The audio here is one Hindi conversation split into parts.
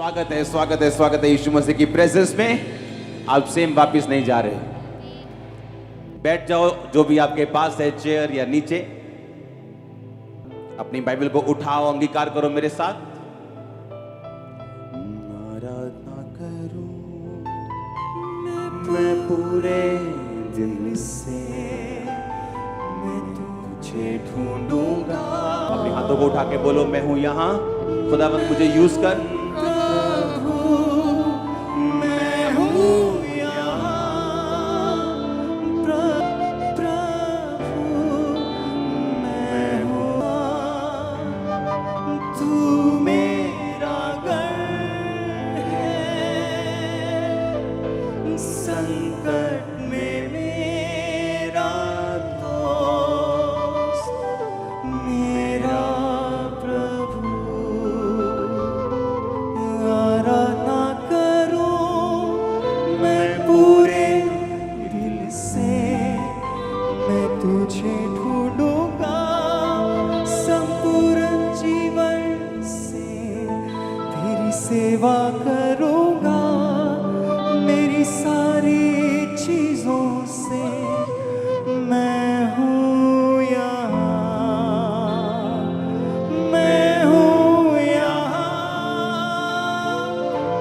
स्वागत है यीशु मसीह की प्रेजेंस में। आप सेम वापिस नहीं जा रहे। बैठ जाओ, जो भी आपके पास है, चेयर या नीचे। अपनी बाइबल को उठाओ, अंगीकार करो मेरे साथ। आराधना करूं मैं पूरे दिल से, मैं तुझे ढूंढूंगा। अपने हाथों को उठा के बोलो, मैं हूं यहां, खुदावंद मुझे यूज कर। सेवा करूंगा मेरी सारी चीजों से, मैं हूँ यहाँ, मैं हूँ यहाँ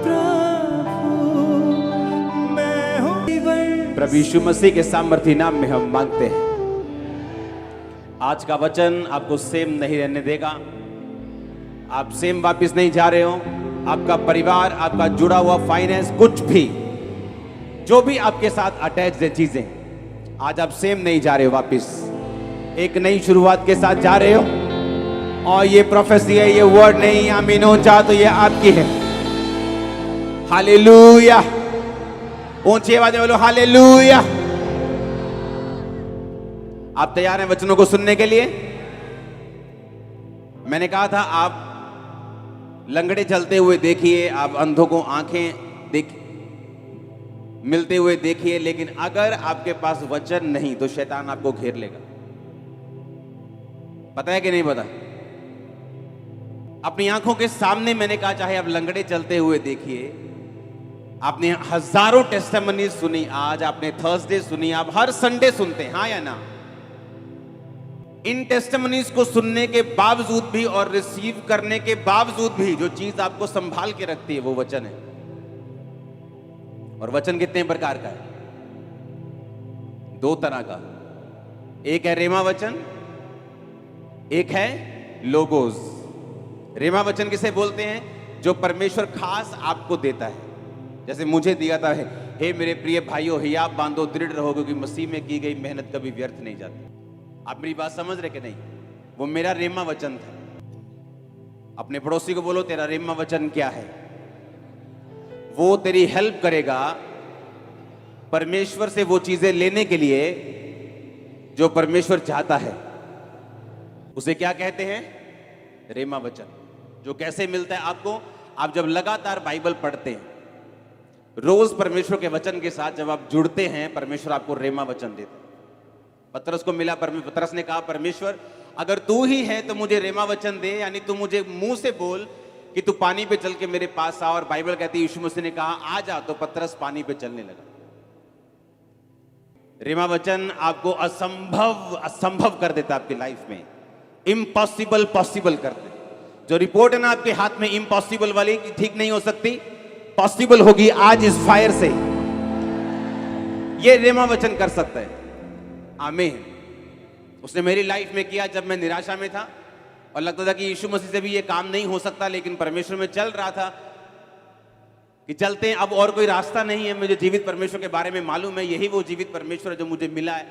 प्रभु, मैं हूँ। प्रभु यीशु मसीह के सामर्थी नाम में हम मांगते हैं। आज का वचन आपको सेम नहीं रहने देगा। आप सेम वापिस नहीं जा रहे हो। आपका परिवार, आपका जुड़ा हुआ फाइनेंस, कुछ भी जो भी आपके साथ अटैच है चीजें, आज आप सेम नहीं जा रहे हो। वापिस एक नई शुरुआत के साथ जा रहे हो। और ये प्रोफेसी है, ये वर्ड नहीं आमीन हो चाह तो ये आपकी है। हालेलुया, ऊंची आवाज में बोलो हालेलुया। आप तैयार हैं वचनों को सुनने के लिए? मैंने कहा था आप लंगड़े चलते हुए देखिए, आप अंधों को आंखें मिलते हुए देखिए, लेकिन अगर आपके पास वचन नहीं तो शैतान आपको घेर लेगा। पता है कि नहीं पता? अपनी आंखों के सामने मैंने कहा, चाहे आप लंगड़े चलते हुए देखिए। आपने हजारों टेस्टिमनीज सुनी, आज आपने थर्सडे सुनी, आप हर संडे सुनते हैं, हाँ या ना? इन टेस्टिमनीज को सुनने के बावजूद भी और रिसीव करने के बावजूद भी जो चीज आपको संभाल के रखती है वो वचन है। और वचन कितने प्रकार का है? दो तरह का। एक है रेमा वचन, एक है लोगोस। रेमा वचन किसे बोलते हैं? जो परमेश्वर खास आपको देता है। जैसे मुझे दिया था, हे मेरे प्रिय भाइयों, हियाब बांधो, दृढ़ रहो, क्योंकि मसीह में की गई मेहनत कभी व्यर्थ नहीं जाती। आप मेरी बात समझ रहे कि नहीं? वो मेरा रेमा वचन था। अपने पड़ोसी को बोलो, तेरा रेमा वचन क्या है? वो तेरी हेल्प करेगा परमेश्वर से वो चीजें लेने के लिए जो परमेश्वर चाहता है। उसे क्या कहते हैं? रेमा वचन। जो कैसे मिलता है आपको? आप जब लगातार बाइबल पढ़ते हैं, रोज परमेश्वर के वचन के साथ जब आप जुड़ते हैं, परमेश्वर आपको रेमा वचन देता है। पतरस को मिला, पतरस ने कहा, परमेश्वर अगर तू ही है तो मुझे रेमा वचन दे, यानी तू मुझे मुंह से बोल कि तू पानी पे चल के मेरे पास आ। और बाइबल कहती है यीशु मसीह ने कहा आ जा, तो पतरस पानी पे चलने लगा। रेमा वचन आपको असंभव कर देता आपकी लाइफ में, इम्पॉसिबल पॉसिबल कर देता। जो रिपोर्ट है ना आपके हाथ में इम्पॉसिबल वाली, ठीक नहीं हो सकती, पॉसिबल होगी आज इस फायर से। ये रेमा वचन कर सकता है। आमीन। उसने मेरी लाइफ में किया जब मैं निराशा में था और लगता था कि यीशु मसीह से भी ये काम नहीं हो सकता, लेकिन परमेश्वर में चल रहा था कि चलते हैं, अब और कोई रास्ता नहीं है। मुझे जीवित परमेश्वर के बारे में मालूम है, यही वो जीवित परमेश्वर है जो मुझे मिला है।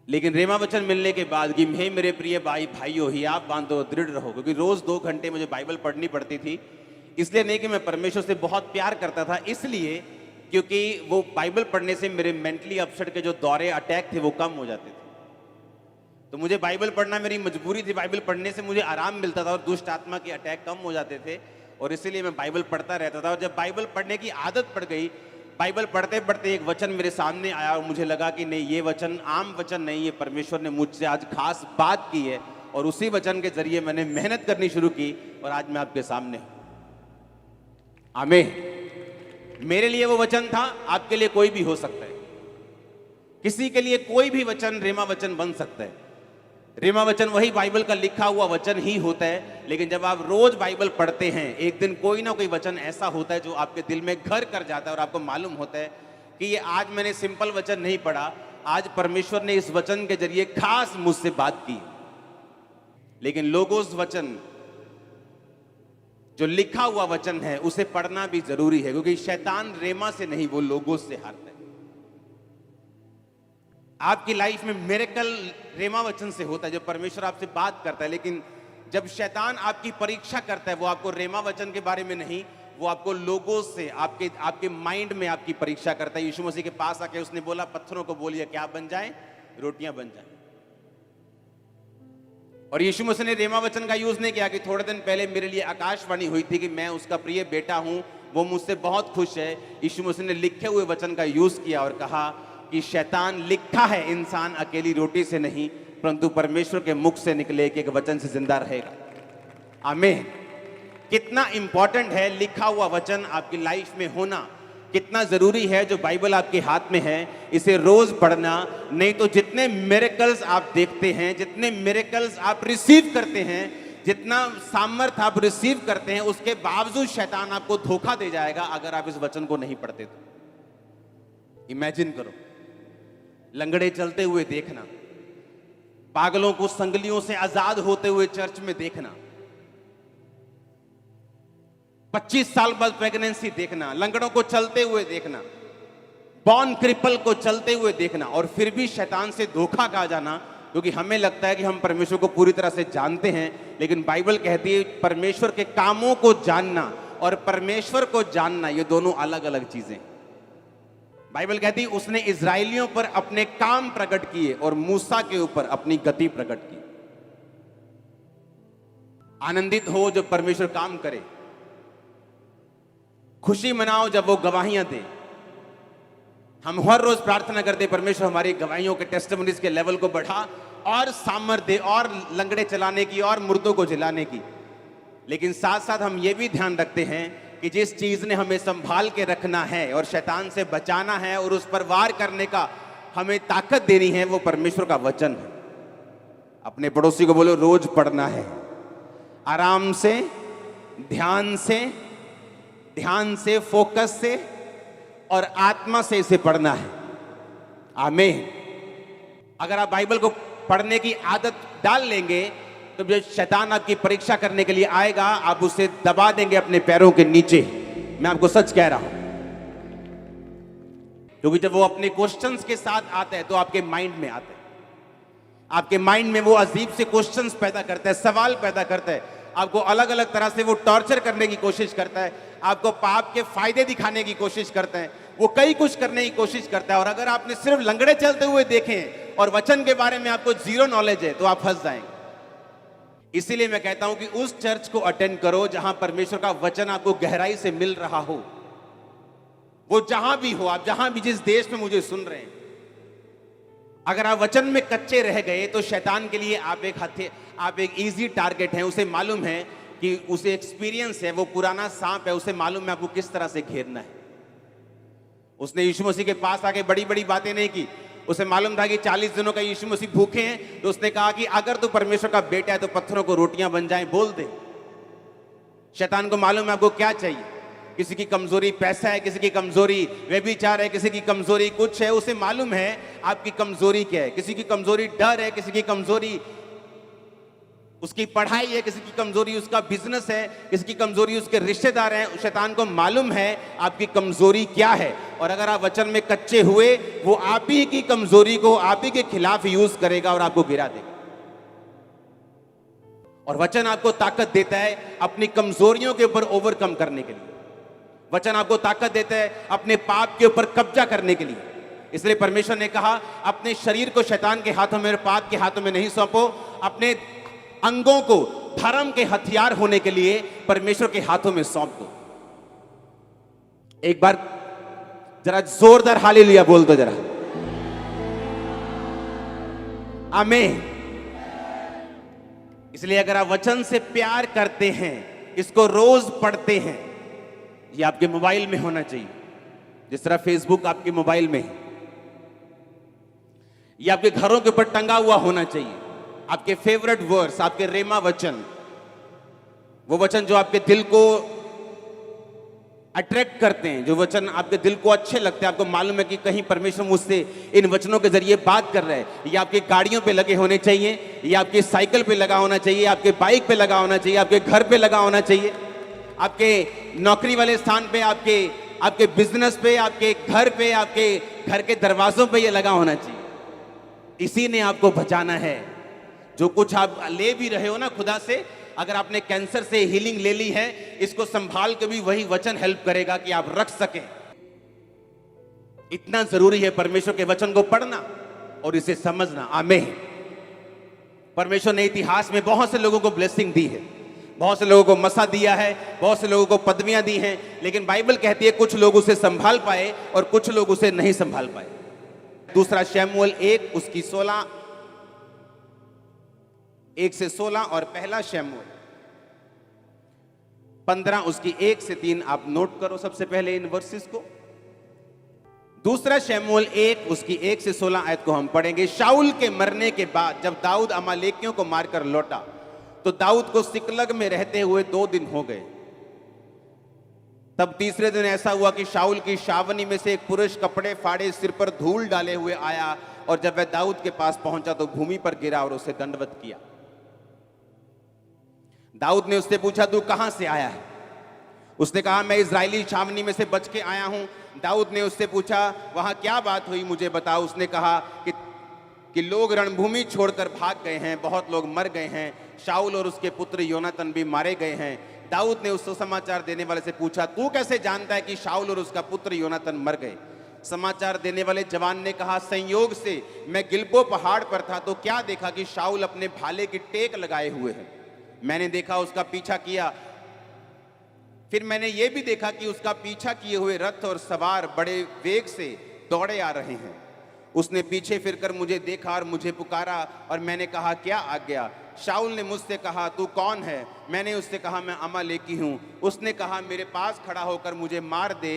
लेकिन रेमा वचन मिलने के बाद कि हे मेरे प्रिय भाइयों, हियाब बांधो, दृढ़ रहो, क्योंकि रोज 2 घंटे मुझे बाइबल पढ़नी पड़ती थी। इसलिए नहीं कि मैं परमेश्वर से बहुत प्यार करता था, इसलिए क्योंकि वो बाइबल पढ़ने से मेरे मेंटली अपसेट के जो दौरे, अटैक थे, वो कम हो जाते थे। तो मुझे बाइबल पढ़ना मेरी मजबूरी थी। बाइबल पढ़ने से मुझे आराम मिलता था और दुष्ट आत्मा के अटैक कम हो जाते थे, और इसीलिए मैं बाइबल पढ़ता रहता था। और जब बाइबल पढ़ने की आदत पड़ गई, बाइबल पढ़ते पढ़ते एक वचन मेरे सामने आया और मुझे लगा कि नहीं, ये वचन आम वचन नहीं, ये परमेश्वर ने मुझसे आज खास बात की है। और उसी वचन के जरिए मैंने मेहनत करनी शुरू की और आज मैं आपके सामने हूं। आमीन। मेरे लिए वो वचन था, आपके लिए कोई भी हो सकता है। किसी के लिए कोई भी वचन रेमा वचन बन सकता है। रेमा वचन वही बाइबल का लिखा हुआ वचन ही होता है, लेकिन जब आप रोज बाइबल पढ़ते हैं, एक दिन कोई ना कोई वचन ऐसा होता है जो आपके दिल में घर कर जाता है और आपको मालूम होता है कि ये आज मैंने सिंपल वचन नहीं पढ़ा, आज परमेश्वर ने इस वचन के जरिए खास मुझसे बात की। लेकिन लोगोस वचन, जो लिखा हुआ वचन है, उसे पढ़ना भी जरूरी है, क्योंकि शैतान रेमा से नहीं, वो लोगोस से हारता है। आपकी लाइफ में मिरेकल रेमा वचन से होता है, जब परमेश्वर आपसे बात करता है। लेकिन जब शैतान आपकी परीक्षा करता है, वो आपको रेमा वचन के बारे में नहीं, वो आपको लोगोस से, आपके माइंड में आपकी परीक्षा करता है। यीशु मसीह के पास आके उसने बोला, पत्थरों को बोलिए क्या बन जाए, रोटियां बन जाए। और यीशु मसीह ने रेमा वचन का यूज नहीं किया कि थोड़े दिन पहले मेरे लिए आकाशवाणी हुई थी कि मैं उसका प्रिय बेटा हूं, वो मुझसे बहुत खुश है। यीशु मसीह ने लिखे हुए वचन का यूज किया और कहा कि शैतान, लिखा है इंसान अकेली रोटी से नहीं परंतु परमेश्वर के मुख से निकले एक वचन से जिंदा रहेगा। आमीन। कितना इंपॉर्टेंट है लिखा हुआ वचन आपकी लाइफ में होना, कितना जरूरी है जो बाइबल आपके हाथ में है, इसे रोज पढ़ना। नहीं तो जितने मिरेकल्स आप देखते हैं, जितने मिरेकल्स आप रिसीव करते हैं, जितना सामर्थ आप रिसीव करते हैं, उसके बावजूद शैतान आपको धोखा दे जाएगा अगर आप इस वचन को नहीं पढ़ते तो। इमेजिन करो, लंगड़े चलते हुए देखना, पागलों को संगलियों से आजाद होते हुए चर्च में देखना, 25 साल बाद प्रेगनेंसी देखना, लंगड़ों को चलते हुए देखना, बॉर्न क्रिपल को चलते हुए देखना, और फिर भी शैतान से धोखा खा जाना, क्योंकि हमें लगता है कि हम परमेश्वर को पूरी तरह से जानते हैं। लेकिन बाइबल कहती है परमेश्वर के कामों को जानना और परमेश्वर को जानना, ये दोनों अलग अलग चीजें। बाइबल कहती है उसने इजराइलियों पर अपने काम प्रकट किए और मूसा के ऊपर अपनी गति प्रकट की। आनंदित हो जब परमेश्वर काम करे, खुशी मनाओ जब वो गवाहियां दे। हम हर रोज प्रार्थना करते, परमेश्वर हमारी गवाहियों के, टेस्टिमनीज के लेवल को बढ़ा और सामर्थ्य दे, और लंगड़े चलाने की और मुर्दों को जिलाने की। लेकिन साथ साथ हम ये भी ध्यान रखते हैं कि जिस चीज ने हमें संभाल के रखना है और शैतान से बचाना है और उस पर वार करने का हमें ताकत देनी है, वो परमेश्वर का वचन है। अपने पड़ोसी को बोलो, रोज पढ़ना है, आराम से, ध्यान से, फोकस से और आत्मा से इसे पढ़ना है। आमीन। अगर आप बाइबल को पढ़ने की आदत डाल लेंगे तो जब शैतान आपकी परीक्षा करने के लिए आएगा, आप उसे दबा देंगे अपने पैरों के नीचे। मैं आपको सच कह रहा हूं, क्योंकि जब वो अपने क्वेश्चंस के साथ आता है तो आपके माइंड में आता है, आपके माइंड में वो अजीब से क्वेश्चंस पैदा करता है, सवाल पैदा करता है, आपको अलग अलग तरह से वो टॉर्चर करने की कोशिश करता है, आपको पाप के फायदे दिखाने की कोशिश करता है, वो कई कुछ करने की कोशिश करता है। और अगर आपने सिर्फ लंगड़े चलते हुए देखें और वचन के बारे में आपको जीरो नॉलेज है तो आप फंस जाएंगे। इसीलिए मैं कहता हूं कि उस चर्च को अटेंड करो जहां परमेश्वर का वचन आपको गहराई से मिल रहा हो। वो जहां भी हो, आप जहां भी, जिस देश में मुझे सुन रहे हैं, अगर आप वचन में कच्चे रह गए तो शैतान के लिए आप एक इजी टारगेट हैं। उसे मालूम है कि उसे एक्सपीरियंस है, वो पुराना सांप है, उसे मालूम है आपको किस तरह से घेरना है। उसने यीशु मसीह के पास आके बड़ी बड़ी बातें नहीं की। उसे मालूम था कि 40 दिनों का यीशु मसीह भूखे हैं, तो उसने कहा कि अगर तू परमेश्वर का बेटा है तो पत्थरों को रोटियां बन जाएं, बोल दे। शैतान को मालूम है आपको क्या चाहिए। किसी की कमजोरी पैसा है, किसी की कमजोरी व्यभिचार है, किसी की कमजोरी कुछ है। उसे मालूम है आपकी कमजोरी क्या है। किसी की कमजोरी डर है, किसी की कमजोरी उसकी पढ़ाई है, किसी की कमजोरी उसका बिजनेस है, किसी की कमजोरी उसके रिश्तेदार हैं। शैतान को मालूम है आपकी कमजोरी क्या है, और अगर आप वचन में कच्चे हुए, वो आप ही की कमजोरी को आप ही के खिलाफ यूज करेगा और आपको गिरा देगा। और वचन आपको ताकत देता है अपनी कमजोरियों के ऊपर ओवरकम करने के लिए। वचन आपको ताकत देता है अपने पाप के ऊपर कब्जा करने के लिए। इसलिए परमेश्वर ने कहा, अपने शरीर को शैतान के हाथों में, पाप के हाथों में नहीं सौंपो। अपने अंगों को धर्म के हथियार होने के लिए परमेश्वर के हाथों में सौंप दो। एक बार जरा जोरदार हालेलुया बोल दो जरा। आमीन। इसलिए अगर आप वचन से प्यार करते हैं, इसको रोज पढ़ते हैं, ये आपके मोबाइल में होना चाहिए, जिस तरह फेसबुक आपके मोबाइल में है। ये आपके घरों के ऊपर टंगा हुआ होना चाहिए। आपके फेवरेट वर्ड्स, आपके रेमा वचन, वो वचन जो आपके दिल को अट्रैक्ट करते हैं, जो वचन आपके दिल को अच्छे लगते हैं, आपको मालूम है कि कहीं परमेश्वर मुझसे इन वचनों के जरिए बात कर रहे हैं। ये आपकी गाड़ियों पे लगे होने चाहिए, ये आपकी साइकिल पे लगा होना चाहिए, आपके बाइक पे लगा होना चाहिए, आपके घर पे लगा होना चाहिए, आपके नौकरी वाले स्थान पे, आपके बिजनेस पे, आपके घर पे, आपके घर के दरवाजों पे ये लगा होना चाहिए। इसी ने आपको बचाना है। जो कुछ आप ले भी रहे हो ना खुदा से, अगर आपने कैंसर से हीलिंग ले ली है, इसको संभाल के भी वही वचन हेल्प करेगा कि आप रख सकें। इतना जरूरी है परमेश्वर के वचन को पढ़ना और इसे समझना। आमीन। परमेश्वर ने इतिहास में बहुत से लोगों को ब्लेसिंग दी है, बहुत से लोगों को मसा दिया है, बहुत से लोगों को पदवियां दी हैं, लेकिन बाइबल कहती है कुछ लोग उसे संभाल पाए और कुछ लोग उसे नहीं संभाल पाए। दूसरा शमूएल 1 उसकी 16 1 से 16 और पहला शमूएल 15 उसकी 1 से 3 आप नोट करो सबसे पहले इन वर्सेस को। दूसरा शमूएल 1 उसकी 1 से 16 आयत को हम पढ़ेंगे। शाऊल के मरने के बाद जब दाऊद अमालेकियों को मारकर लौटा तो दाऊद को सिकलग में रहते हुए 2 दिन हो गए। तब तीसरे दिन ऐसा हुआ कि शाऊल की छावनी में से एक पुरुष कपड़े फाड़े सिर पर धूल डाले हुए आया, और जब वह दाऊद के पास पहुंचा तो भूमि पर गिरा और उसे दंडवत किया। दाऊद ने उससे पूछा, तू कहां से आया है? उसने कहा, मैं इजरायली छावनी में से बच के आया हूं। दाऊद ने उससे पूछा, वहां क्या बात हुई, मुझे बताओ। उसने कहा कि लोग रणभूमि छोड़कर भाग गए हैं, बहुत लोग मर गए हैं, शाऊल और उसके पुत्र योनातन भी मारे गए हैं। दाऊद ने उसको समाचार देने वाले से पूछा, तू कैसे जानता है कि शाऊल और उसका पुत्र योनातन मर गए? समाचार देने वाले जवान ने कहा, संयोग से मैं गिलबो पहाड़ पर था तो क्या देखा कि शाऊल अपने भाले की टेक लगाए हुए है। मैंने देखा, उसका पीछा किया। फिर मैंने यह भी देखा कि उसका पीछा किए हुए रथ और सवार बड़े वेग से दौड़े आ रहे हैं। उसने पीछे फिरकर मुझे देखा और मुझे पुकारा, और मैंने कहा, क्या आज्ञा? शाऊल ने मुझसे कहा, तू कौन है? मैंने उससे कहा, मैं अमालेकी हूं। उसने कहा, मेरे पास खड़ा होकर मुझे मार दे,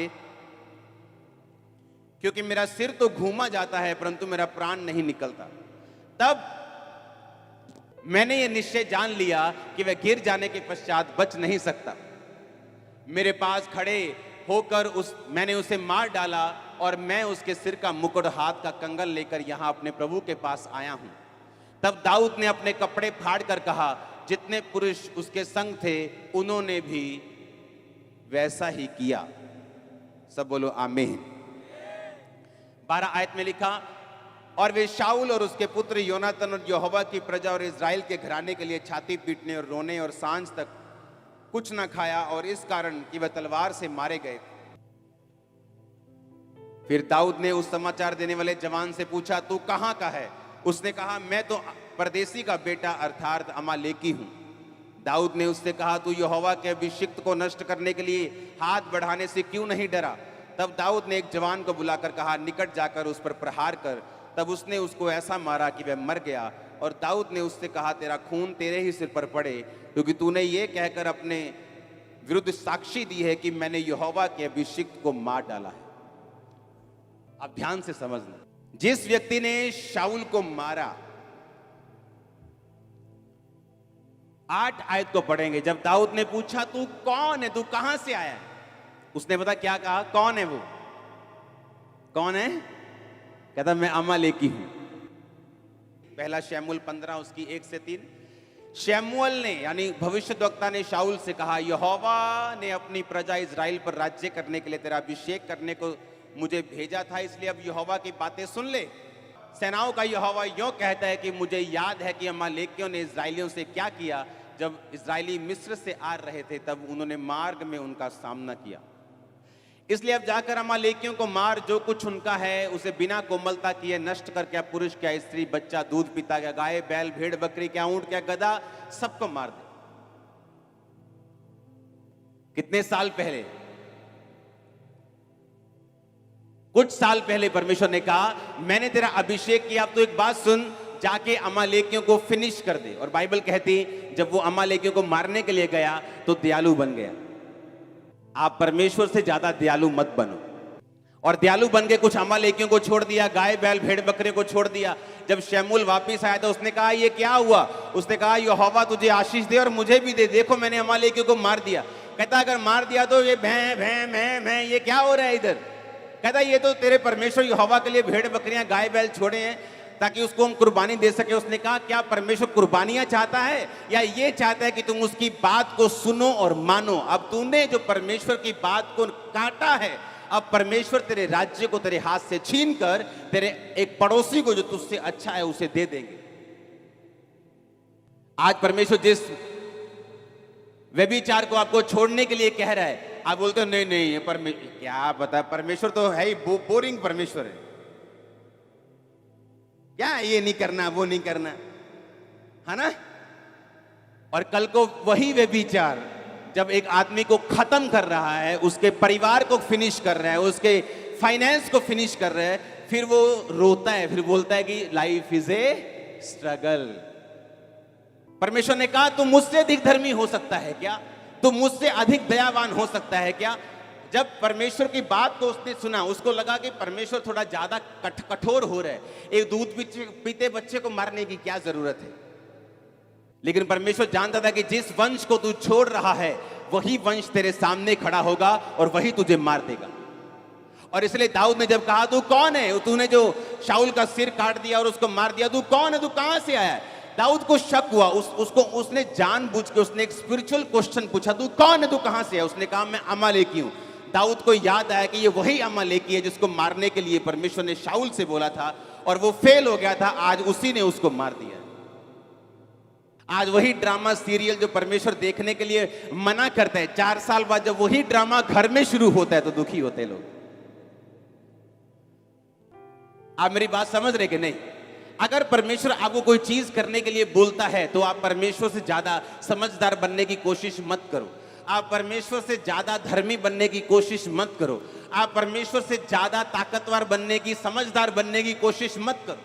क्योंकि मेरा सिर तो घूमा जाता है परंतु मेरा प्राण नहीं निकलता। तब मैंने यह निश्चय जान लिया कि वह गिर जाने के पश्चात बच नहीं सकता। मेरे पास खड़े होकर मैंने उसे मार डाला, और मैं उसके सिर का मुकुट, हाथ का कंगन लेकर यहां अपने प्रभु के पास आया हूं। तब दाऊद ने अपने कपड़े फाड़ कर कहा, जितने पुरुष उसके संग थे उन्होंने भी वैसा ही किया। सब बोलो आमीन। 12 आयत में लिखा, और वे शाऊल और उसके पुत्र योनातन और यहोवा की प्रजा और इजराइल के घराने के लिए छाती पीटने और रोने और सांझ तक कुछ न खाया, और इस कारण कि वह तलवार से मारे गए। फिर दाऊद ने उस समाचार देने वाले जवान से पूछा, तू कहां का है? उसने कहा, मैं तो परदेसी का बेटा अर्थात अमालेकी हूं। दाऊद ने उससे कहा, तू यहोवा के अभिषिक्त को नष्ट करने के लिए हाथ बढ़ाने से क्यों नहीं डरा? तब दाऊद ने एक जवान को बुलाकर कहा, निकट जाकर उस पर प्रहार कर। तब उसने उसको ऐसा मारा कि वह मर गया। और दाऊद ने उससे कहा, तेरा खून तेरे ही सिर पर पड़े, क्योंकि तूने ये कहकर अपने विरुद्ध साक्षी दी है कि मैंने यहोवा के अभिषिक्त को मार डाला है। अब ध्यान से समझना, जिस व्यक्ति ने शाऊल को मारा, 8 आयत को पढ़ेंगे। जब दाऊद ने पूछा, तू कौन है, तू कहां से आया है? उसने पता क्या कहा? कौन है वो? कौन है? कहता, मैं अमालेकी हूं। पहला शमूएल 15 उसकी 1 से 3। शमूएल ने यानी भविष्यद्वक्ता ने शाऊल से कहा, यहोवा ने अपनी प्रजा इजराइल पर राज्य करने के लिए तेरा अभिषेक करने को मुझे भेजा था, इसलिए अब यहोवा की बातें सुन ले। सेनाओं का यहोवा यूं कहता है कि मुझे याद है कि अमालेकियों ने इजराइलियों से क्या किया। जब इजराइली मिस्र से आ रहे थे तब उन्होंने मार्ग में उनका सामना किया। इसलिए अब जाकर अमालेकियों को मार, जो कुछ उनका है उसे बिना कोमलता किए नष्ट कर, क्या पुरुष क्या स्त्री, बच्चा दूध पीता, क्या गाय बैल भेड़ बकरी, क्या ऊंट क्या गधा, सबको मार दे। कितने साल पहले? कुछ साल पहले परमेश्वर ने कहा, मैंने तेरा अभिषेक किया। अब तो एक बात सुन, जाके अमालेकियों को फिनिश कर दे। और बाइबल कहती, जब वो अमालेकियों को मारने के लिए गया तो दयालु बन गया। आप परमेश्वर से ज्यादा दयालु मत बनो। और दयालु बन के कुछ अमालेकियों को छोड़ दिया, गाय बैल भेड़ बकरे को छोड़ दिया। जब शमूएल वापिस आया तो उसने कहा ये क्या हुआ? उसने कहा यहोवा तुझे आशीष दे और मुझे भी दे, देखो मैंने अमालेकियों को मार दिया। कहता अगर मार दिया तो ये भैं भैं भैं भैं ये क्या हो रहा है इधर? कहता ये तो तेरे परमेश्वर यहोवा के लिए भेड़ बकरियां गाय बैल छोड़े हैं ताकि उसको हम कुर्बानी दे सके। उसने कहा क्या परमेश्वर कुर्बानियां चाहता है या ये चाहता है कि तुम उसकी बात को सुनो और मानो? अब तूने जो परमेश्वर की बात को काटा है, अब परमेश्वर तेरे राज्य को तेरे हाथ से छीन कर तेरे एक पड़ोसी को जो तुझसे अच्छा है उसे दे देंगे। आज परमेश्वर जिस व्यभिचार को आपको छोड़ने के लिए कह रहा है, आप बोलते हो नहीं नहीं ये परमेश्वर क्या पता, परमेश्वर तो है ही बोरिंग परमेश्वर है, क्या ये नहीं करना वो नहीं करना, है ना? और कल को वही व्यभिचार जब एक आदमी को खत्म कर रहा है, उसके परिवार को फिनिश कर रहा है, उसके फाइनेंस को फिनिश कर रहा है, फिर वो रोता है, फिर बोलता है कि लाइफ इज ए स्ट्रगल। परमेश्वर ने कहा तुम मुझसे अधिक धर्मी हो सकता है क्या? तुम मुझसे अधिक दयावान हो सकता है क्या? जब परमेश्वर की बात को उसने सुना, उसको लगा कि परमेश्वर थोड़ा ज्यादा कठोर हो रहा है, एक दूध पीते बच्चे को मारने की क्या जरूरत है? लेकिन परमेश्वर जानता था कि जिस वंश को तू छोड़ रहा है वही वंश तेरे सामने खड़ा होगा और वही तुझे मार देगा। और इसलिए दाऊद ने जब कहा तू कौन है, तूने जो शाऊल का सिर काट दिया और उसको मार दिया, तू कौन है, तू कहां से आया है? दाऊद को शक हुआ, उसने जानबूझ के उसने एक स्पिरिचुअल क्वेश्चन पूछा, तू कौन है, तू कहां से है? उसने कहा मैं अमालेकी हूं। दाऊद को याद आया कि ये वही अमालेकी है जिसको मारने के लिए परमेश्वर ने शाऊल से बोला था और वो फेल हो गया था, आज उसी ने उसको मार दिया। आज वही ड्रामा सीरियल जो परमेश्वर देखने के लिए मना करता है, 4 साल बाद जब वही ड्रामा घर में शुरू होता है तो दुखी होते हैं लोग। आप मेरी बात समझ रहे कि नहीं? अगर परमेश्वर आपको कोई चीज करने के लिए बोलता है तो आप परमेश्वर से ज्यादा समझदार बनने की कोशिश मत करो, आप परमेश्वर से ज्यादा धर्मी बनने की कोशिश मत करो, आप परमेश्वर से ज्यादा ताकतवर बनने की, समझदार बनने की कोशिश मत करो।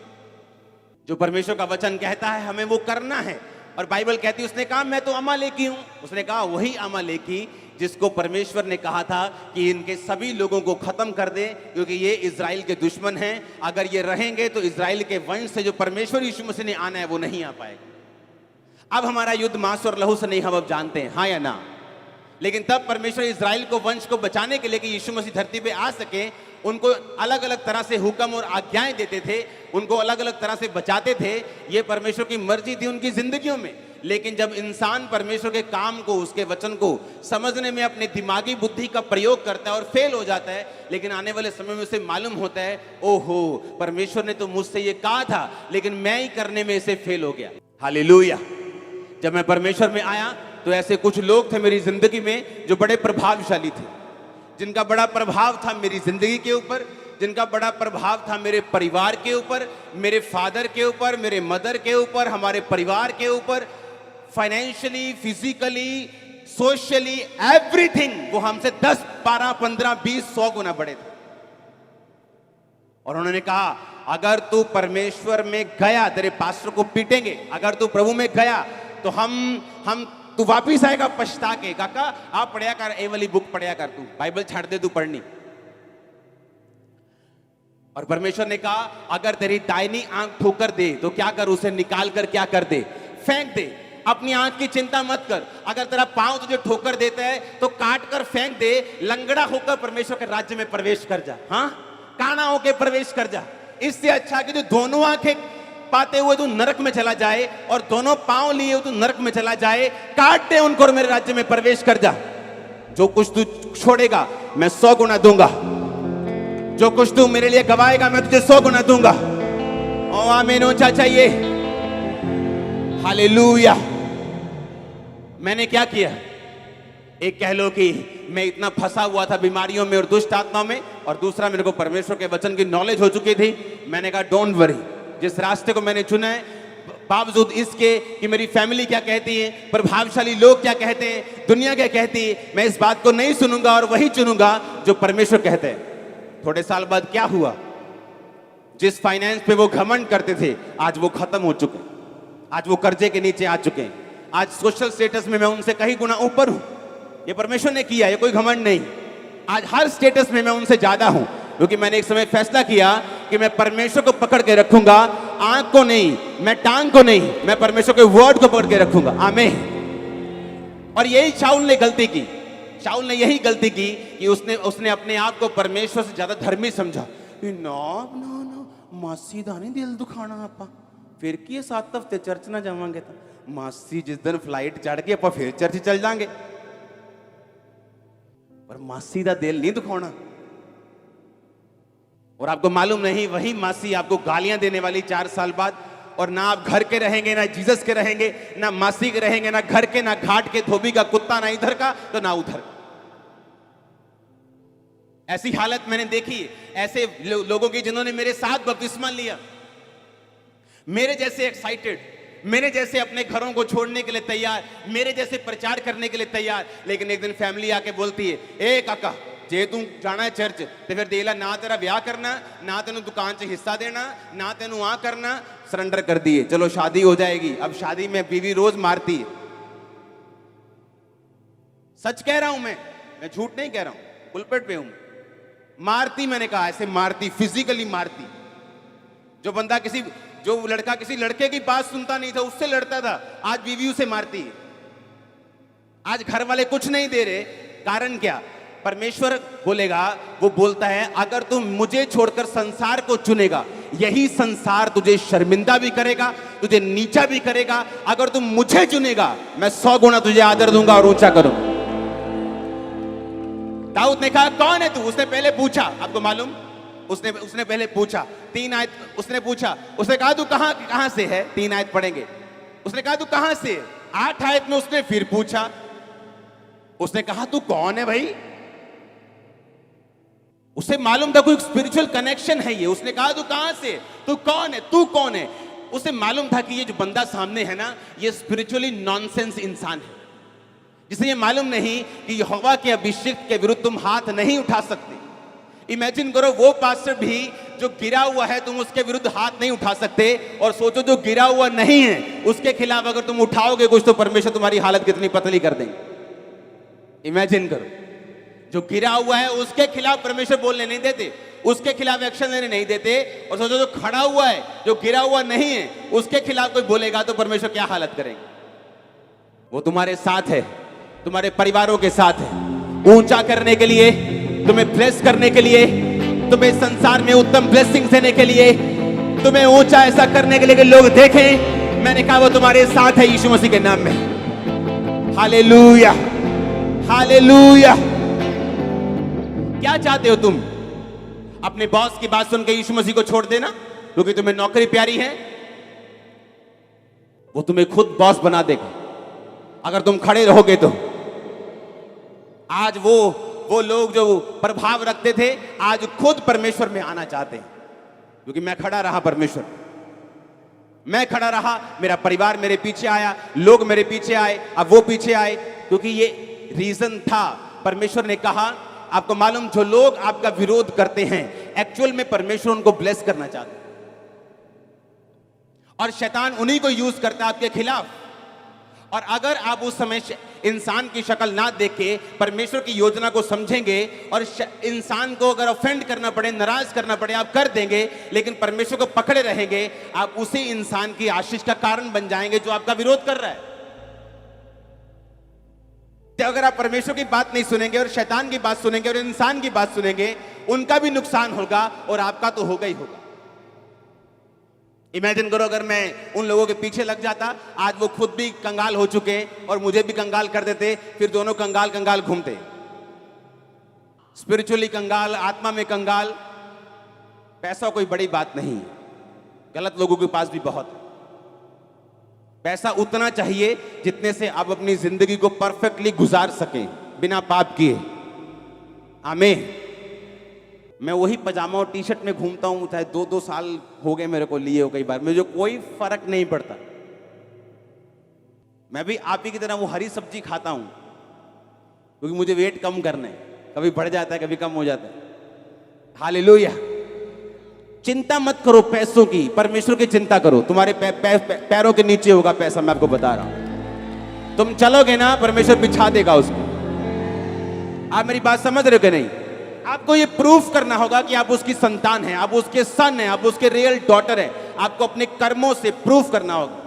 जो परमेश्वर का वचन कहता है हमें वो करना है। और बाइबल कहती है, उसने कहा मैं तो अमालेकी हूं। उसने कहा वही अमालेकी जिसको परमेश्वर ने कहा था कि इनके सभी लोगों को खत्म कर दे क्योंकि ये इजराइल के दुश्मन हैं, अगर ये रहेंगे तो इजराइल के वंश से जो परमेश्वर यीशु मसीह ने आना है वो नहीं आ पाएगा। अब हमारा युद्ध मांस और लहू से नहीं, हम अब जानते हैं, हाँ या ना? लेकिन तब परमेश्वर इजराइल को वंश को बचाने के लिए कि यीशु मसीह धरती पे आ सके, उनको अलग अलग तरह से हुक्म और आज्ञाएं देते थे, उनको अलग अलग तरह से बचाते थे। ये परमेश्वर की मर्जी थी उनकी जिंदगियों में। लेकिन जब इंसान परमेश्वर के काम को, उसके वचन को समझने में अपने दिमागी बुद्धि का प्रयोग करता है और फेल हो जाता है, लेकिन आने वाले समय में उसे मालूम होता है ओहो परमेश्वर ने तो मुझसे ये कहा था लेकिन मैं ही करने में इसे फेल हो गया। हालेलुया। जब मैं परमेश्वर में आया तो ऐसे कुछ लोग थे मेरी जिंदगी में जो बड़े प्रभावशाली थे, जिनका बड़ा प्रभाव था मेरी जिंदगी के ऊपर, जिनका बड़ा प्रभाव था मेरे परिवार के ऊपर, मेरे फादर के ऊपर, मेरे मदर के ऊपर, हमारे परिवार के ऊपर, फाइनेंशियली, फिजिकली, सोशली, एवरीथिंग। वो हमसे 10, 12, 15, 20, 100 गुना बड़े थे। और उन्होंने कहा अगर तू परमेश्वर में गया, तेरे पास्टर को पीटेंगे, अगर तू प्रभु में गया तो हम तू वापिस आएगा पछता के। काका आप पढ़िया कर, ए वाली बुक पढ़िया कर, तू बाइबल छाड़ दे, तू पढ़नी। और परमेश्वर ने कहा अगर तेरी दाहिनी आंख ठोकर दे तो क्या कर, उसे निकाल कर क्या कर दे, फेंक दे। अपनी आंख की चिंता मत कर। अगर तेरा पांव तुझे ठोकर देता है तो काट कर फेंक दे, लंगड़ा होकर परमेश्वर के राज्य में प्रवेश कर जा। हाँ, काना होकर प्रवेश कर जा। इससे अच्छा कि तू दोनों आंखें पाते हुए तू नरक में चला जाए और दोनों पांव लिए हुए तू नरक में चला जाए, काट दे उनको और मेरे राज्य में प्रवेश कर जा। जो कुछ तू छोड़ेगा मैं 100 गुना दूंगा, जो कुछ तू मेरे लिए गवाएगा मैं तुझे 100 गुना दूंगा। ओ आमीन ऊंचा चाहिए। हालेलुया। मैंने क्या किया? एक कह लो कि मैं इतना फंसा हुआ था बीमारियों में और दुष्ट आत्मा में, और दूसरा मेरे को परमेश्वर के वचन की नॉलेज हो चुकी थी। मैंने कहा डोंट वरी, जिस रास्ते को मैंने चुना है, बावजूद इसके कि मेरी फैमिली क्या कहती है, प्रभावशाली लोग क्या कहते हैं, दुनिया क्या कहती है, मैं इस बात को नहीं सुनूंगा और वही चुनूंगा जो परमेश्वर कहते हैं। थोड़े साल बाद क्या हुआ? जिस फाइनेंस पे वो घमंड करते थे आज वो खत्म हो चुके, आज वो कर्जे के नीचे आ चुके हैं। आज सोशल स्टेटस में मैं उनसे कहीं गुना ऊपर हूं। ये परमेश्वर ने किया, ये कोई घमंड नहीं। आज हर स्टेटस में मैं उनसे ज्यादा हूं, क्योंकि मैंने एक समय फैसला किया कि मैं परमेश्वर को पकड़ के रखूंगा, आंख को नहीं, मैं टांग को नहीं, मैं परमेश्वर के वर्ड को पकड़ के रखूंगा। आमीन। और यही शाऊल ने गलती की, शाऊल ने यही गलती की कि उसने अपने आप को परमेश्वर से ज्यादा धर्मी समझा। ना ना ना मासी दा नहीं दिल दुखाना आपा, फिर की 7 हफ्ते चर्च ना जावांगे तो मासी जिस दिन फ्लाइट चढ़ गई आप फिर चर्च चल जाएंगे, पर मासी दा दिल नहीं दुखाना। और आपको मालूम नहीं, वही मासी आपको गालियां देने वाली 4 साल बाद, और ना आप घर के रहेंगे, ना जीसस के रहेंगे, ना मासी के रहेंगे, ना घर के, ना घाट के धोबी का कुत्ता, ना इधर का तो ना उधर। ऐसी हालत मैंने देखी, ऐसे लोगों की जिन्होंने मेरे साथ बपतिस्मा लिया, मेरे जैसे एक्साइटेड, मेरे जैसे अपने घरों को छोड़ने के लिए तैयार, मेरे जैसे प्रचार करने के लिए तैयार, लेकिन एक दिन फैमिली आके बोलती है, ए काका जे तू जाना है चर्च तो फिर देला ना तेरा ब्याह करना, ना तेन दुकान से हिस्सा देना, ना तेन आ करना, सरेंडर कर दिए, चलो शादी हो जाएगी। अब शादी में बीवी रोज मारती है। सच कह रहा हूं मैं झूठ नहीं कह रहा हूं, पुलपेट पे हूं। मारती, मैंने कहा ऐसे मारती, फिजिकली मारती। जो लड़का किसी लड़के की बात सुनता नहीं था उससे लड़ता था, आज बीवी उसे मारती है। आज घर वाले कुछ नहीं दे रहे, कारण क्या? परमेश्वर बोलेगा, वो बोलता है अगर तुम मुझे छोड़कर संसार को चुनेगा, यही संसार तुझे शर्मिंदा भी करेगा, तुझे नीचा भी करेगा। अगर तुम मुझे चुनेगा, मैं 100 गुना तुझे आदर दूंगा और ऊंचा करूंगा। दाऊद ने कहा कौन है तू? उसने पहले पूछा, आपको मालूम, उसने पहले पूछा 3 आयत, उसने पूछा, उसने कहा तू कहां से है? 3 आयत पढ़ेंगे। उसने कहा तू कहां से है? 8 आयत में उसने फिर पूछा, उसने कहा तू कौन है भाई? उसे मालूम था कोई स्पिरिचुअल कनेक्शन है ये। उसने कहा तू कहां से, तू कौन है, तू कौन है? उसे मालूम था कि ये जो बंदा सामने है ना, ये स्पिरिचुअली नॉनसेंस इंसान है, जिसे ये मालूम नहीं कि यहोवा के अभिषेक के विरुद्ध तुम हाथ नहीं उठा सकते। इमेजिन करो, वो पास्टर भी जो गिरा हुआ है, तुम उसके विरुद्ध हाथ नहीं उठा सकते, और सोचो जो गिरा हुआ नहीं है उसके खिलाफ अगर तुम उठाओगे कुछ तो परमेश्वर तुम्हारी हालत कितनी पतली कर देंगे। इमेजिन करो, जो गिरा हुआ है उसके खिलाफ परमेश्वर बोलने नहीं देते, उसके खिलाफ एक्शन लेने नहीं देते, और सोचो जो खड़ा हुआ है, जो गिरा हुआ नहीं है, उसके खिलाफ कोई बोलेगा तो परमेश्वर क्या हालत करेंगे। वो तुम्हारे साथ है, तुम्हारे परिवारों के साथ है, ऊंचा करने के लिए, तुम्हें ब्लेस करने के लिए, तुम्हें संसार में उत्तम ब्लेसिंग देने के लिए, तुम्हें ऊंचा ऐसा करने के लिए कि लोग देखें। मैंने कहा वो तुम्हारे साथ है यीशु मसीह के नाम में। Hallelujah, hallelujah. क्या चाहते हो तुम? अपने बॉस की बात सुन के यीशु मसीह को छोड़ देना क्योंकि तुम्हें नौकरी प्यारी है? वो तुम्हें खुद बॉस बना देगा अगर तुम खड़े रहोगे तो। आज वो लोग जो प्रभाव रखते थे, आज खुद परमेश्वर में आना चाहते हैं, क्योंकि मैं खड़ा रहा, परमेश्वर, मैं खड़ा रहा, मेरा परिवार मेरे पीछे आया, लोग मेरे पीछे आए, अब वो पीछे आए, क्योंकि ये रीजन था। परमेश्वर ने कहा, आपको मालूम, जो लोग आपका विरोध करते हैं, एक्चुअल में परमेश्वर उनको ब्लेस करना चाहते हैं, और शैतान उन्हीं को यूज करता है आपके खिलाफ। और अगर आप उस समय इंसान की शक्ल ना देख के परमेश्वर की योजना को समझेंगे, और इंसान को अगर ऑफेंड करना पड़े, नाराज करना पड़े, आप कर देंगे, लेकिन परमेश्वर को पकड़े रहेंगे, आप उसी इंसान की आशीष का कारण बन जाएंगे जो आपका विरोध कर रहा है। तो अगर आप परमेश्वर की बात नहीं सुनेंगे और शैतान की बात सुनेंगे और इंसान की बात सुनेंगे, उनका भी नुकसान होगा और आपका तो होगा ही होगा। इमेजिन करो, अगर मैं उन लोगों के पीछे लग जाता, आज वो खुद भी कंगाल हो चुके और मुझे भी कंगाल कर देते, फिर दोनों कंगाल कंगाल घूमते, स्पिरिचुअली कंगाल, आत्मा में कंगाल। पैसा कोई बड़ी बात नहीं है, गलत लोगों के पास भी बहुत है। पैसा उतना चाहिए जितने से आप अपनी जिंदगी को परफेक्टली गुजार सकें बिना पाप किए। आमीन। मैं वही पजामा और टी शर्ट में घूमता हूं, चाहे 2-2 साल हो गए मेरे को लिए हो, कई बार मुझे कोई फर्क नहीं पड़ता। मैं भी आप ही की तरह वो हरी सब्जी खाता हूं, क्योंकि मुझे वेट कम करना है, कभी बढ़ जाता है कभी कम हो जाता है। हालेलुया। चिंता मत करो पैसों की, परमेश्वर की चिंता करो। तुम्हारे पैरों के नीचे होगा पैसा, मैं आपको बता रहा हूं। तुम चलोगे ना, परमेश्वर बिछा देगा उसको। आप मेरी बात समझ रहे हो कि नहीं? आपको ये प्रूफ करना होगा कि आप उसकी संतान हैं, आप उसके सन हैं, आप उसके रियल डॉटर हैं। आपको अपने कर्मों से प्रूफ करना होगा।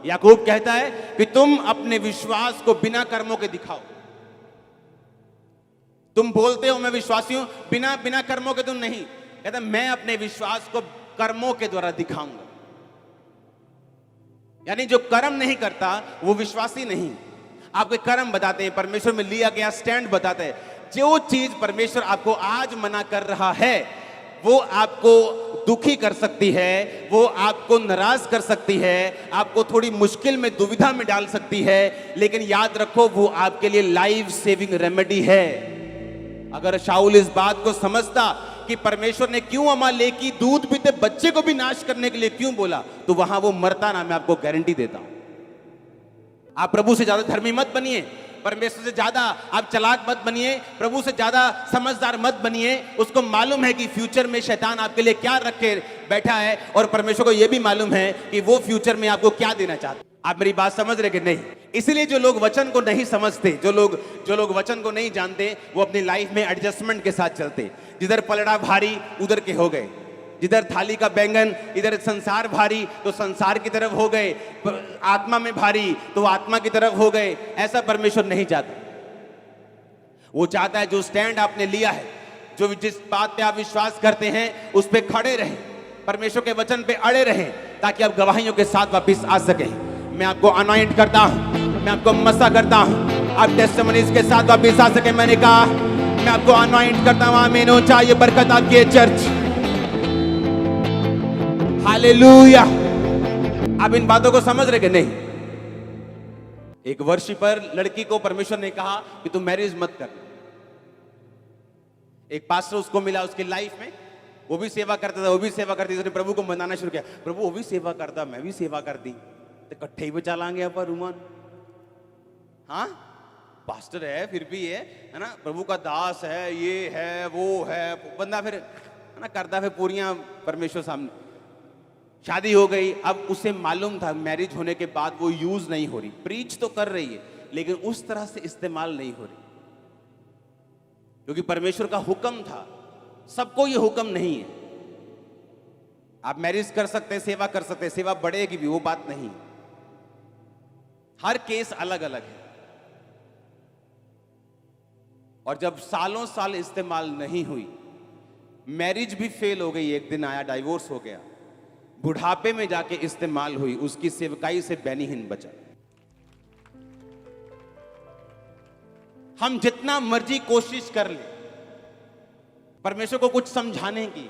याकूब कहता है कि तुम अपने विश्वास को बिना कर्मों के दिखाओ। तुम बोलते हो मैं विश्वासी हूं, बिना कर्मों के तुम नहीं। कहता मैं अपने विश्वास को कर्मों के द्वारा दिखाऊंगा। यानी जो कर्म नहीं करता वो विश्वासी नहीं। आपके कर्म बताते हैं, परमेश्वर में लिया गया स्टैंड बताते हैं। जो चीज परमेश्वर आपको आज मना कर रहा है वो आपको दुखी कर सकती है, वो आपको नाराज कर सकती है, आपको थोड़ी मुश्किल में, दुविधा में डाल सकती है, लेकिन याद रखो वो आपके लिए लाइफ सेविंग रेमेडी है। अगर शाऊल इस बात को समझता कि परमेश्वर ने क्यों अमालेकी दूध पीते बच्चे को भी नाश करने के लिए क्यों बोला, तो वहां वो मरता ना। मैं आपको गारंटी देता हूं। आप प्रभु से ज्यादा धर्मी मत बनिए, परमेश्वर से ज्यादा आप चालाक मत बनिए, प्रभु से ज्यादा समझदार मत बनिए। उसको मालूम है कि फ्यूचर में शैतान आपके लिए क्या रख के बैठा है, और परमेश्वर को यह भी मालूम है कि वो फ्यूचर में आपको क्या देना चाहता है। आप मेरी बात समझ रहे कि नहीं? इसलिए जो लोग वचन को नहीं समझते, जो लोग वचन को नहीं जानते, वो अपनी लाइफ में एडजस्टमेंट के साथ चलते। जिधर पलड़ा भारी उधर के हो गए, जिधर थाली का बैंगन इधर संसार भारी तो संसार की तरफ हो गए, आत्मा में भारी तो आत्मा की तरफ हो गए। ऐसा परमेश्वर नहीं चाहता। वो चाहता है जो स्टैंड आपने लिया है, जो जिस बात पे आप विश्वास करते हैं उस पे खड़े रहें, परमेश्वर के वचन पे अड़े रहें, ताकि आप गवाहियों के साथ वापस आ सकें। मैं आपको अनॉइंट करता हूं, मैं आपको मसा करता हूं, आप टेस्टिमनीज के साथ वापस आ सके। मैंने कहा मैं आपको अनॉइंट करता हूं। आमीन हो चाहिए बरकत आपकी चर्च। हालेलुया। आप इन बातों को समझ रहे कि नहीं? एक वर्शिपर लड़की को परमेश्वर ने कहा कि तुम मैरिज मत कर। एक पास्टर उसको मिला उसकी लाइफ में, वो भी सेवा करता था, वो भी सेवा करती थी। उसने प्रभु को मनाना शुरू किया, प्रभु वो भी सेवा करता, मैं भी सेवा कर दी, तो इकट्ठे ही बचा लाएंगे आप रूमान। हाँ, पास्टर है फिर भी है ना, प्रभु का दास है, ये है वो है, बंदा फिर है ना करता, फिर पूरियां परमेश्वर सामने। शादी हो गई, अब उसे मालूम था मैरिज होने के बाद वो यूज नहीं हो रही, प्रीच तो कर रही है लेकिन उस तरह से इस्तेमाल नहीं हो रही, क्योंकि परमेश्वर का हुक्म था। सबको ये हुक्म नहीं है। आप मैरिज कर सकते हैं, सेवा कर सकते हैं, सेवा बढ़ेगी भी, वो बात नहीं। हर केस अलग अलग है। और जब सालों साल इस्तेमाल नहीं हुई, मैरिज भी फेल हो गई, एक दिन आया डाइवोर्स हो गया, बुढ़ापे में जाके इस्तेमाल हुई, उसकी सेवकाई से बेनीहीन बचा। हम जितना मर्जी कोशिश कर ले परमेश्वर को कुछ समझाने की,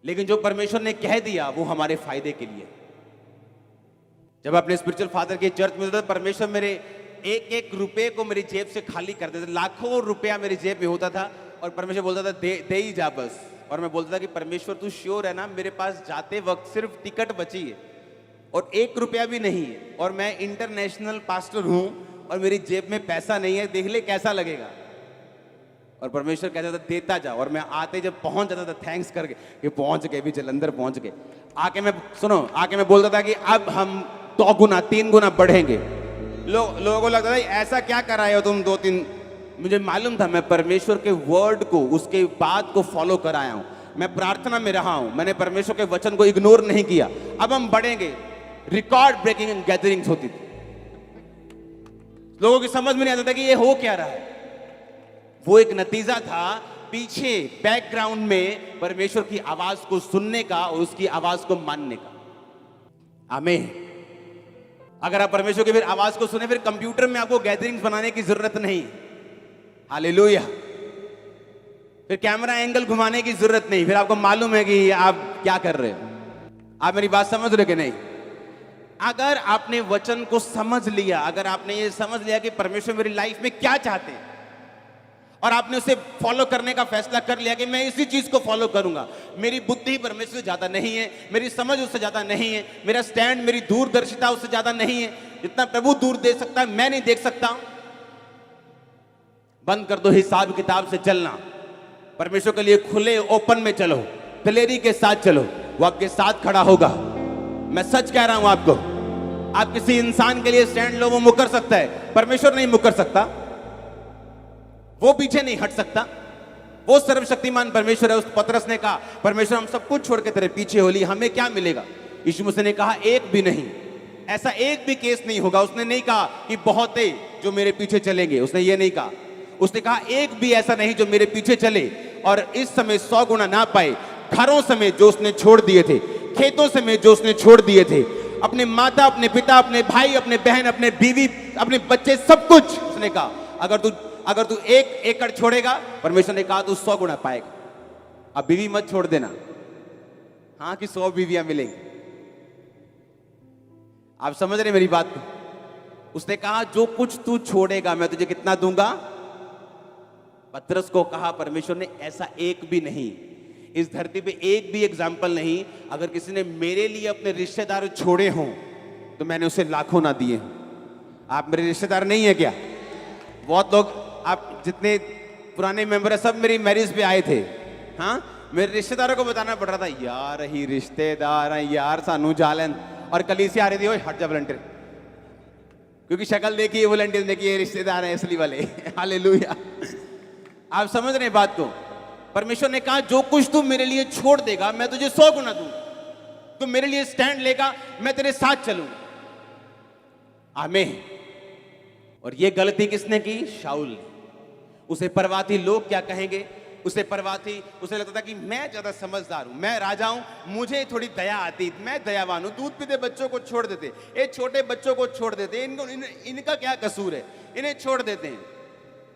लेकिन जो परमेश्वर ने कह दिया वो हमारे फायदे के लिए। जब अपने स्पिरिचुअल फादर के चर्च में होता, परमेश्वर मेरे एक एक रुपए को मेरी जेब से खाली कर देते। लाखों रुपया मेरी जेब में होता था और परमेश्वर बोलता था दे ही जा बस। और मैं बोलता था कि परमेश्वर तू श्योर है ना, मेरे पास जाते वक्त सिर्फ टिकट बची है और 1 रुपया भी नहीं है, और मैं इंटरनेशनल पास्टर हूं और मेरी जेब में पैसा नहीं है, देख ले कैसा लगेगा। और परमेश्वर कहता था देता जा, और मैं आते जब पहुंच जाता था थैंक्स करके कि पहुंच गए, भी जलंधर पहुंच गए। आके मैं बोलता था कि अब हम 2 गुना 3 गुना बढ़ेंगे। लोगों को लगता था ऐसा क्या कर रहे हो तुम 2-3। मुझे मालूम था मैं परमेश्वर के वर्ड को, उसके बात को फॉलो कर आया हूं। मैं प्रार्थना में रहा हूं, मैंने परमेश्वर के वचन को इग्नोर नहीं किया। अब हम बढ़ेंगे। रिकॉर्ड ब्रेकिंग गैदरिंग्स होती थी, लोगों की समझ में नहीं आता था कि ये हो क्या रहा है। वो एक नतीजा था पीछे बैकग्राउंड में परमेश्वर की आवाज को सुनने का और उसकी आवाज को मानने का। आमीन। अगर आप परमेश्वर की फिर आवाज को सुने, फिर कंप्यूटर में आपको गैदरिंग्स बनाने की जरूरत नहीं। हालेलुया। फिर कैमरा एंगल घुमाने की जरूरत नहीं, फिर आपको मालूम है कि आप क्या कर रहे हो। आप मेरी बात समझ रहे कि नहीं? अगर आपने वचन को समझ लिया, अगर आपने ये समझ लिया कि परमेश्वर मेरी लाइफ में क्या चाहते हैं, और आपने उसे फॉलो करने का फैसला कर लिया कि मैं इसी चीज को फॉलो करूंगा, मेरी बुद्धि परमेश्वर से ज्यादा नहीं है, मेरी समझ उससे ज्यादा नहीं है, मेरा स्टैंड, मेरी दूरदर्शिता उससे ज्यादा नहीं है, जितना प्रभु दूर देख सकता है मैं नहीं देख सकता हूं। बंद कर दो हिसाब किताब से चलना, परमेश्वर के लिए खुले ओपन में चलो, दिलेरी के साथ चलो, वो आपके साथ खड़ा होगा। मैं सच कह रहा हूं आपको। आप किसी इंसान के लिए स्टैंड लो, वो मुकर सकता है, परमेश्वर नहीं मुकर सकता। वो पीछे नहीं हट सकता। वो सर्वशक्तिमान परमेश्वर है। उस पतरस ने कहा, परमेश्वर हम सब कुछ छोड़ के तेरे पीछे हो ली, हमें क्या मिलेगा? यीशु मसीह ने कहा, एक भी नहीं, ऐसा एक भी केस नहीं होगा। उसने नहीं कहा कि बहुत है जो मेरे पीछे चलेंगे, उसने ये नहीं कहा। उसने कहा एक भी ऐसा नहीं जो मेरे पीछे चले और इस समय 100 गुना ना पाए। घरों समेत जो उसने छोड़ दिए थे, खेतों समेत जो उसने छोड़ दिए थे, अपने माता, अपने पिता, अपने भाई, अपने बहन, अपने बीवी, अपने बच्चे, सब कुछ। उसने कहा अगर तू 1 एकड़ छोड़ेगा, परमेश्वर ने कहा तू 100 गुना पाएगा। अब बीवी मत छोड़ देना, हाँ, कि 100 बीवियां मिलेंगी। आप समझ रहे मेरी बात को? उसने कहा जो कुछ तू छोड़ेगा मैं तुझे कितना दूंगा? पतरस को कहा परमेश्वर ने, ऐसा एक भी नहीं, इस धरती पे एक भी एग्जाम्पल नहीं, अगर किसी ने मेरे लिए अपने रिश्तेदार छोड़े हों तो मैंने उसे लाखों ना दिए। आप मेरे रिश्तेदार नहीं है क्या? बहुत लोग, आप जितने पुराने मेंबर है सब मेरी मैरिज पे आए थे। हाँ, मेरे रिश्तेदारों को बताना पड़ रहा था, यार ही रिश्तेदार हैं यार, सानू जालन। और कलीसिया आ रही थी, ओए हट जा वॉलंटियर, क्योंकि शक्ल देखिए, वॉलंटियर देखिए, रिश्तेदार हैं असली वाले। हालेलुया। आप समझ रहे हैं बात को? परमेश्वर ने कहा जो कुछ तू मेरे लिए छोड़ देगा मैं तुझे 100 गुना दूंगा। तू मेरे लिए स्टैंड लेगा, मैं तेरे साथ चलूंगा। आमीन। और ये गलती किसने की? शाऊल ने। उसे परवाह थी लोग क्या कहेंगे, उसे परवाह थी, उसे लगता था कि मैं ज्यादा समझदार हूं, मैं राजा हूं, मुझे थोड़ी दया आती, मैं दयावान हूं। दूध पीते बच्चों को छोड़ देते, ये छोटे बच्चों को छोड़ देते, इनका क्या कसूर है, इन्हें छोड़ देते हैं।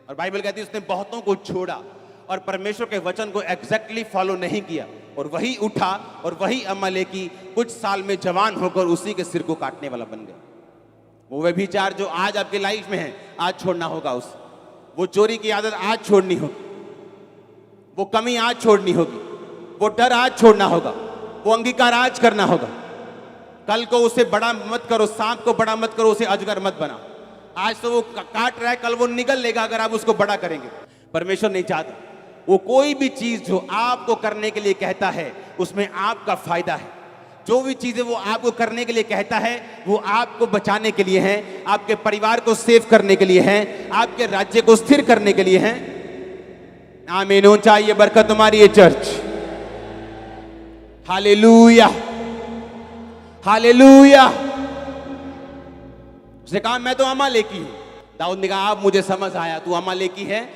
और बाइबल कहती है उसने बहुतों को छोड़ा और परमेश्वर के वचन को एग्जैक्टली फॉलो नहीं किया, और वही उठा और वही अमालेकी कुछ साल में जवान होकर उसी के सिर को काटने वाला बन गया। वो व्यभिचार जो आज आपकी लाइफ में है, आज छोड़ना होगा उसे। वो चोरी की आदत आज छोड़नी होगी, वो कमी आज छोड़नी होगी, वो डर आज छोड़ना होगा, वो अंगीकार आज करना होगा। कल को उसे बड़ा मत करो, सांप को बड़ा मत करो, उसे अजगर मत बना। आज तो वो काट रहा है, कल वो निगल लेगा अगर आप उसको बड़ा करेंगे। परमेश्वर नहीं चाहता। वो कोई भी चीज जो आपको करने के लिए कहता है उसमें आपका फायदा है। जो भी चीजें वो आपको करने के लिए कहता है वो आपको बचाने के लिए है, आपके परिवार को सेव करने के लिए है, आपके राज्य को स्थिर करने के लिए है। आमीन। ऊंचा ये बरकत तुम्हारी है चर्च। Hallelujah, hallelujah. उसने कहा मैं तो अमालेकी हूं। दाऊद ने कहा अब मुझे समझ आया, तू अमालेकी है।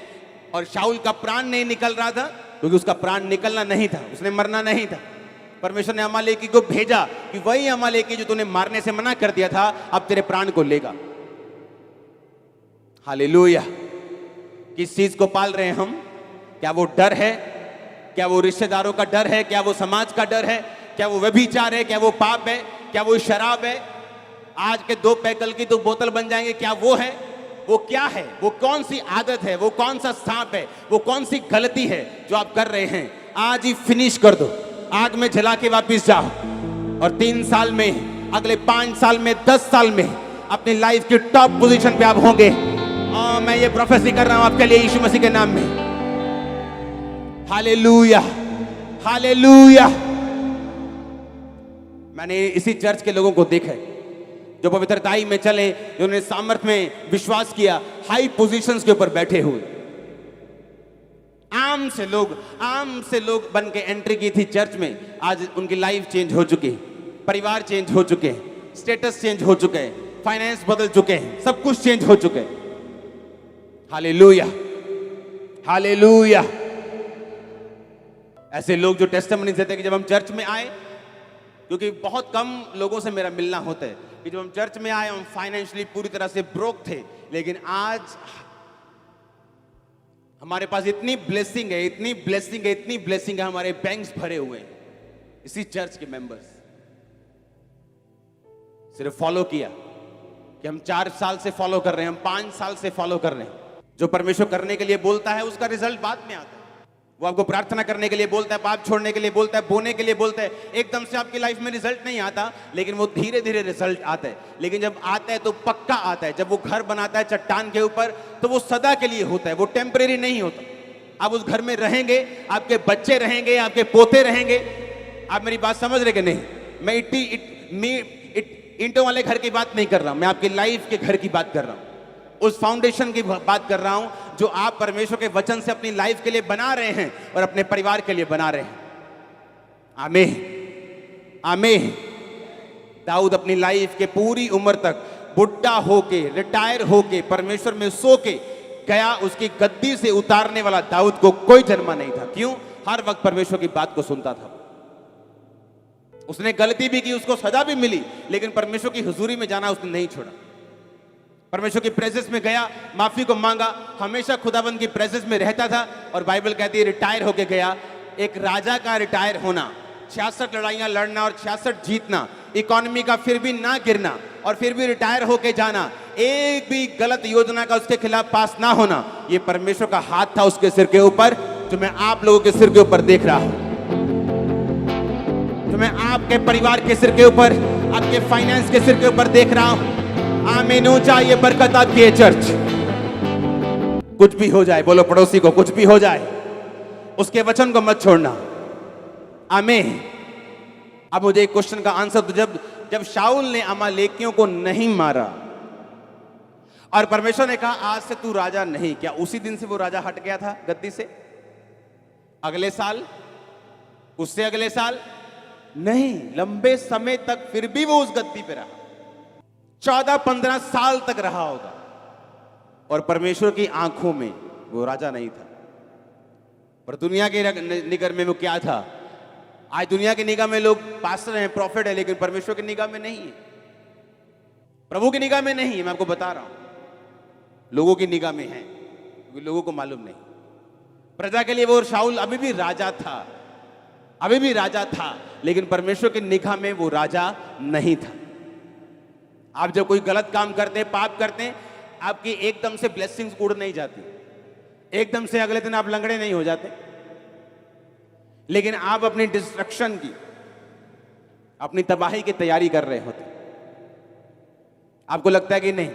और शाऊल का प्राण नहीं निकल रहा था क्योंकि उसका प्राण निकलना नहीं था, उसने मरना नहीं था। परमेश्वर ने अमालेकी को भेजा कि वही अमालेकी जो तूने मारने से मना कर दिया था अब तेरे प्राण को लेगा। हालेलुया। किस चीज को पाल रहे हैं हम? क्या वो डर है? क्या वो रिश्तेदारों का डर है? क्या वो समाज का डर है? क्या वो व्यभिचार है? क्या वो पाप है? क्या वो शराब है? आज के 2 पैकल की 2 बोतल बन जाएंगे, क्या वो है? वो क्या है? वो कौन सी आदत है? वो कौन सा सांप है? वो कौन सी गलती है जो आप कर रहे हैं? आज ही फिनिश कर दो, आग में जला के वापिस जाओ और 3 साल में, अगले 5 साल में, 10 साल में अपनी लाइफ की टॉप पोजीशन पे आप होंगे। और मैं ये प्रोफेसी कर रहा हूं आपके लिए यीशु मसीह के नाम में। Hallelujah, hallelujah. मैंने इसी चर्च के लोगों को देखा है जो पवित्रताई में चले, जिन्होंने सामर्थ में विश्वास किया, हाई पोजीशंस के ऊपर बैठे हुए। आम से लोग बन के एंट्री की थी चर्च में, आज उनकी लाइफ चेंज हो चुकी है, परिवार चेंज हो चुके हैं, स्टेटस चेंज हो चुके हैं, फाइनेंस बदल चुके हैं, सब कुछ चेंज हो चुके हैं। Hallelujah, hallelujah. ऐसे लोग जो टेस्टिमनी देते हैं कि जब हम चर्च में आए, क्योंकि बहुत कम लोगों से मेरा मिलना होता है, कि जब हम चर्च में आए हम फाइनेंशियली पूरी तरह से ब्रोक थे, लेकिन आज हमारे पास इतनी ब्लेसिंग है, इतनी ब्लेसिंग है, इतनी ब्लेसिंग है, हमारे बैंक्स भरे हुए हैं। इसी चर्च के मेंबर्स सिर्फ फॉलो किया कि हम 4 साल से फॉलो कर रहे हैं, हम 5 साल से फॉलो कर रहे हैं। जो परमेश्वर करने के लिए बोलता है उसका रिजल्ट बाद में आता है। वो आपको प्रार्थना करने के लिए बोलता है, पाप छोड़ने के लिए बोलता है, बोने के लिए बोलता है। एकदम से आपकी लाइफ में रिजल्ट नहीं आता, लेकिन वो धीरे धीरे रिजल्ट आता है। लेकिन जब आता है तो पक्का आता है। जब वो घर बनाता है चट्टान के ऊपर तो वो सदा के लिए होता है, वो टेम्परेरी नहीं होता। आप उस घर में रहेंगे, आपके बच्चे रहेंगे, आपके पोते रहेंगे। आप मेरी बात समझ रहे कि नहीं? मैं ईंटों वाले घर की बात नहीं कर रहा हूं, मैं आपकी लाइफ के घर की बात कर रहा हूं। उस फाउंडेशन की बात कर रहा हूं जो आप परमेश्वर के वचन से अपनी लाइफ के लिए बना रहे हैं और अपने परिवार के लिए बना रहे हैं। आमीन, आमीन। दाऊद अपनी लाइफ के पूरी उम्र तक बुढ़ा होके, रिटायर होके, परमेश्वर में सो के गया। उसकी गद्दी से उतारने वाला दाऊद को कोई जन्मा नहीं था। क्यों? हर वक्त परमेश्वर की बात को सुनता था। उसने गलती भी की, उसको सजा भी मिली, लेकिन परमेश्वर की हुजूरी में जाना उसने नहीं छोड़ा। परमेश्वर की प्रेजेंस में गया, माफी को मांगा, हमेशा खुदाबंद की प्रेजेंस में रहता था। और बाइबल कहती है रिटायर होके गया। एक राजा का रिटायर होना, 66 लड़ाइयां लड़ना और 66 जीतना, इकोनॉमी का फिर भी ना गिरना और फिर भी रिटायर होके जाना, एक भी गलत योजना का उसके खिलाफ पास ना होना, ये परमेश्वर का हाथ था उसके सिर के ऊपर, जो मैं आप लोगों के सिर के ऊपर देख रहा हूं, जो मैं आपके परिवार के सिर के ऊपर, आपके फाइनेंस के सिर के ऊपर देख रहा हूं। आमीन। ऊंचा ये बरकत आपकी है चर्च। कुछ भी हो जाए, बोलो पड़ोसी को, कुछ भी हो जाए, उसके वचन को मत छोड़ना। आमीन। अब मुझे एक क्वेश्चन का आंसर तो जब शाऊल ने अमालेकियों को नहीं मारा और परमेश्वर ने कहा आज से तू राजा नहीं, क्या उसी दिन से वो राजा हट गया था गद्दी से? अगले साल, उससे अगले साल नहीं, लंबे समय तक फिर भी वो उस गद्दी पे रहा। 14-15 साल तक रहा होगा और परमेश्वर की आंखों में वो राजा नहीं था, पर दुनिया के निगाह में वो क्या था? आज दुनिया की निगाह में लोग पास्टर हैं, प्रॉफिट है, लेकिन परमेश्वर की निगाह में नहीं है, प्रभु की निगाह में नहीं है। मैं आपको बता रहा हूं, लोगों की निगाह में है, क्योंकि लोगों को मालूम नहीं। प्रजा के लिए वो शाऊल अभी भी राजा था, अभी भी राजा था, लेकिन परमेश्वर की निगाह में वो राजा नहीं था। आप जब कोई गलत काम करते हैं, पाप करते हैं, आपकी एकदम से ब्लेसिंग्स उड़ नहीं जाती, एकदम से अगले दिन आप लंगड़े नहीं हो जाते, लेकिन आप अपनी डिस्ट्रक्शन की, अपनी तबाही की तैयारी कर रहे होते। आपको लगता है कि नहीं,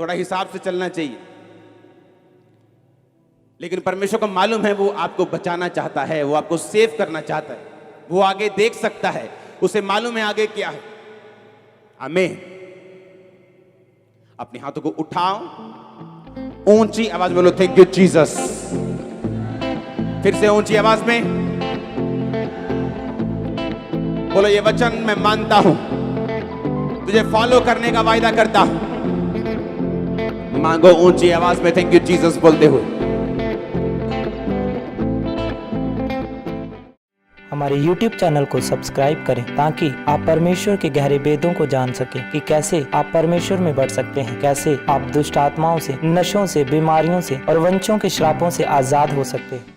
थोड़ा हिसाब से चलना चाहिए, लेकिन परमेश्वर को मालूम है वो आपको बचाना चाहता है, वो आपको सेव करना चाहता है, वो आगे देख सकता है, उसे मालूम है आगे क्या है। आमीन। अपने हाथों को उठाओ, ऊंची आवाज बोलो थैंक यू जीसस। फिर से ऊंची आवाज में बोलो ये वचन मैं मानता हूं, तुझे फॉलो करने का वायदा करता हूं। मांगो ऊंची आवाज में थैंक यू जीसस बोलते हुए। हमारे YouTube चैनल को सब्सक्राइब करें ताकि आप परमेश्वर के गहरे वेदों को जान सकें कि कैसे आप परमेश्वर में बढ़ सकते हैं, कैसे आप दुष्ट आत्माओं से, नशों से, बीमारियों से और वंशों के श्रापों से आजाद हो सकते हैं।